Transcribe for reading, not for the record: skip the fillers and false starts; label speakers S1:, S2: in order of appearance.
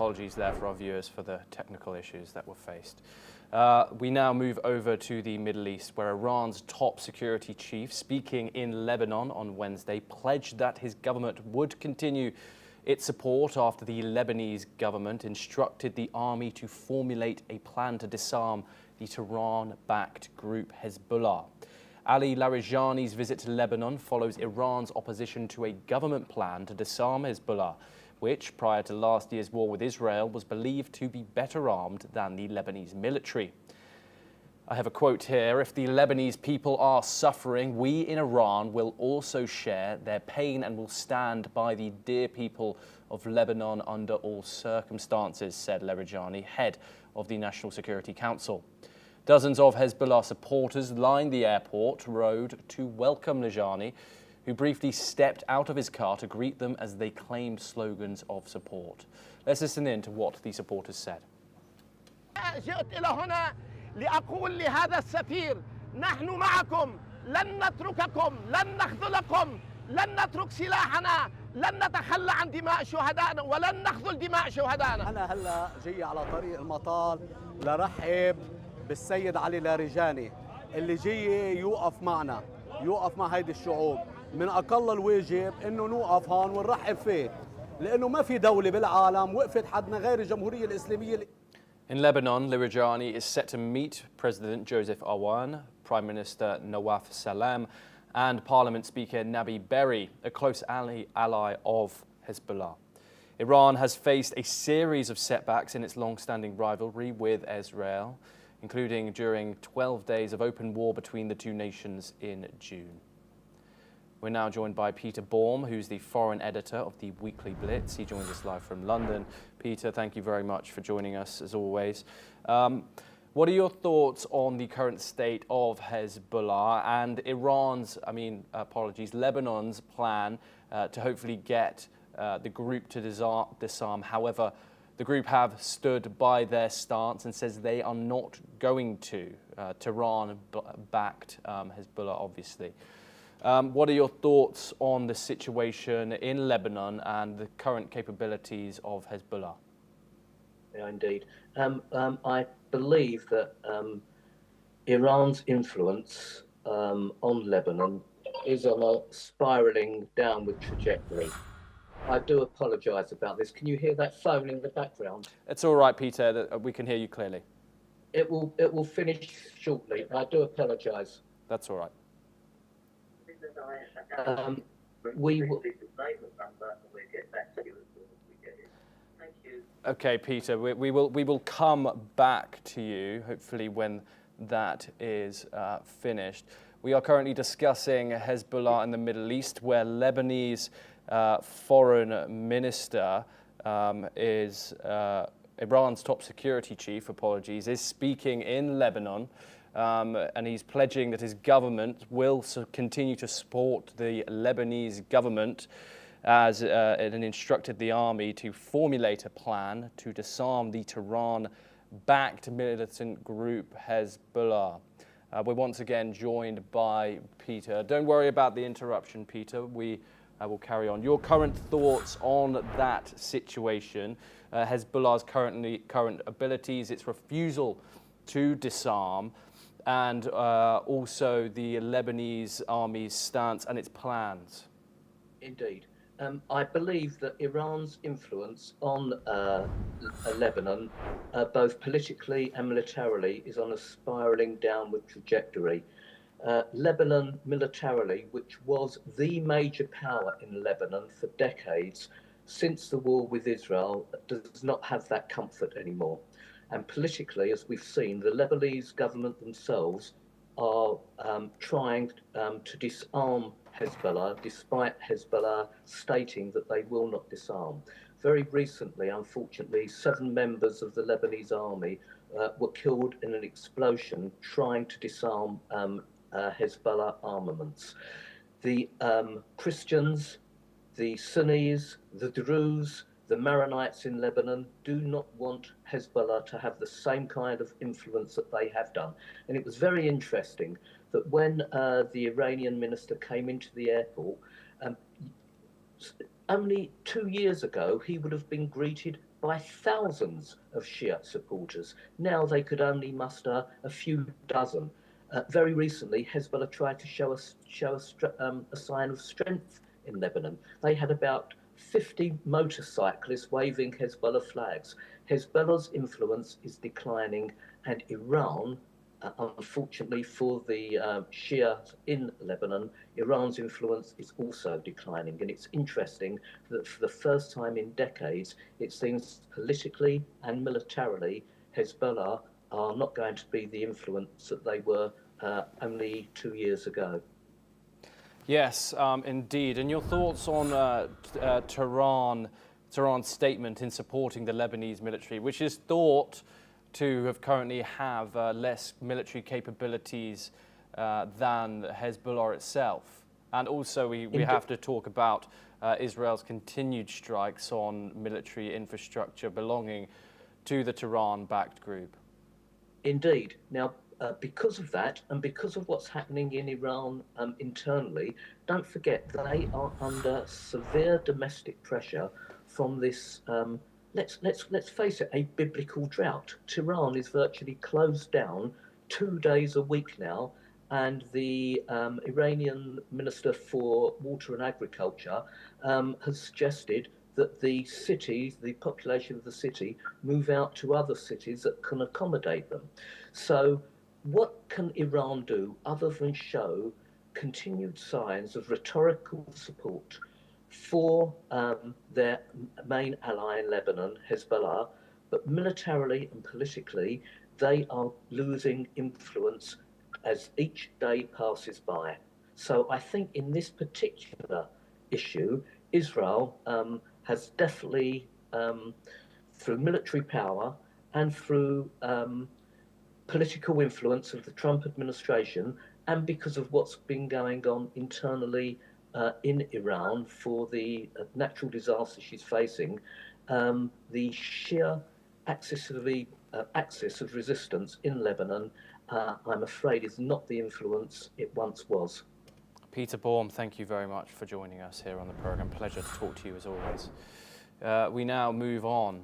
S1: apologies there for our viewers for the technical issues that were faced. We now move over to the Middle East, where Iran's top security chief, speaking in Lebanon on Wednesday, pledged that his government would continue its support after the Lebanese government instructed the army to formulate a plan to disarm the Tehran-backed group Hezbollah. Ali Larijani's visit to Lebanon follows Iran's opposition to a government plan to disarm Hezbollah, which, prior to last year's war with Israel, was believed to be better armed than the Lebanese military. I have a quote here: "If the Lebanese people are suffering, we in Iran will also share their pain and will stand by the dear people of Lebanon under all circumstances," said Larijani, head of the National Security Council. Dozens of Hezbollah supporters lined the airport road to welcome Larijani, who briefly stepped out of his car to greet them as they claimed slogans of support. Let's listen in to what the supporters said.
S2: جئت إلى هنا لأقول لهذا السفير نحن معكم لن نترككم لن نخذلكم لن نترك سلاحنا لن نتخلى عن دماء شهدائنا ولن نخذل دماء شهدائنا. أنا هلا جاي على طريق المطار لرحب بالسيد علي لاريجاني اللي جاي يوقف معنا، يوقف مع هيدي الشعوب. من أقل الواجب إنه نوقف هون ونرحب فيه، لأنه ما في دولة بالعالم وقفت حدنا غير الجمهورية الإسلامية.
S1: In Lebanon, Larijani is set to meet President Joseph Aoun, Prime Minister Nawaf Salam, and Parliament Speaker Nabi Berri, a close ally of Hezbollah. Iran has faced a series of setbacks in its long-standing rivalry with Israel, including during 12 days of open war between the two nations in June. We're now joined by Peter Baum, who's the foreign editor of the Weekly Blitz. He joins us live from London. Peter, thank you very much for joining us, as always. What are your thoughts on the current state of Hezbollah and Iran's, Lebanon's plan to hopefully get the group to disarm? However, the group have stood by their stance and says they are not going to. Tehran-backed Hezbollah, obviously. What are your thoughts on the situation in Lebanon and the current capabilities of Hezbollah?
S3: Yeah, indeed. I believe that Iran's influence on Lebanon is on a spiralling downward trajectory. I do apologise about this. Can you hear that phone in the background?
S1: It's all right, Peter. We can hear you clearly.
S3: It will finish shortly. I do apologise.
S1: That's all right.
S3: We will.
S1: Okay, Peter. We will come back to you hopefully when that is finished. We are currently discussing Hezbollah in the Middle East, where Lebanese foreign minister is Iran's top security chief. Is speaking in Lebanon. And he's pledging that his government will continue to support the Lebanese government as it instructed the army to formulate a plan to disarm the Tehran-backed militant group Hezbollah. We're once again joined by Peter. Don't worry about the interruption, Peter. We will carry on. Your current thoughts on that situation, Hezbollah's current abilities, its refusal to disarm, and also the Lebanese army's stance and its plans.
S3: Indeed. I believe that Iran's influence on Lebanon, both politically and militarily, is on a spiralling downward trajectory. Lebanon militarily, which was the major power in Lebanon for decades, since the war with Israel, does not have that comfort anymore. And politically, as we've seen, the Lebanese government themselves are trying to disarm Hezbollah, despite Hezbollah stating that they will not disarm. Very recently, unfortunately, 7 members of the Lebanese army were killed in an explosion trying to disarm Hezbollah armaments. The Christians, the Sunnis, the Druze, the Maronites in Lebanon do not want Hezbollah to have the same kind of influence that they have done. And it was very interesting that when the Iranian minister came into the airport, only 2 years ago, he would have been greeted by thousands of Shia supporters. Now they could only muster a few dozen. Very recently, Hezbollah tried to show a sign of strength in Lebanon. They had about 50 motorcyclists waving Hezbollah flags. Hezbollah's influence is declining, and Iran, unfortunately for the Shia in Lebanon, Iran's influence is also declining. And it's interesting that for the first time in decades, it seems politically and militarily, Hezbollah are not going to be the influence that they were only 2 years ago.
S1: Yes, indeed. And your thoughts on Tehran's statement in supporting the Lebanese military, which is thought to have currently have less military capabilities than Hezbollah itself. And also we have to talk about Israel's continued strikes on military infrastructure belonging to the Tehran-backed group.
S3: Indeed. Now, because of that, and because of what's happening in Iran internally, don't forget they are under severe domestic pressure from this. Let's face it, a biblical drought. Tehran is virtually closed down 2 days a week now, and the Iranian Minister for Water and Agriculture has suggested that the cities, the population of the city, move out to other cities that can accommodate them. So what can Iran do other than show continued signs of rhetorical support for their main ally in Lebanon, Hezbollah, but militarily and politically, they are losing influence as each day passes by. So I think in this particular issue, Israel has definitely, through military power and through political influence of the Trump administration, and because of what's been going on internally in Iran for the natural disaster she's facing, the sheer axis of resistance in Lebanon, I'm afraid, is not the influence it once was.
S1: Peter Baum, thank you very much for joining us here on the programme. Pleasure to talk to you as always. We now move on.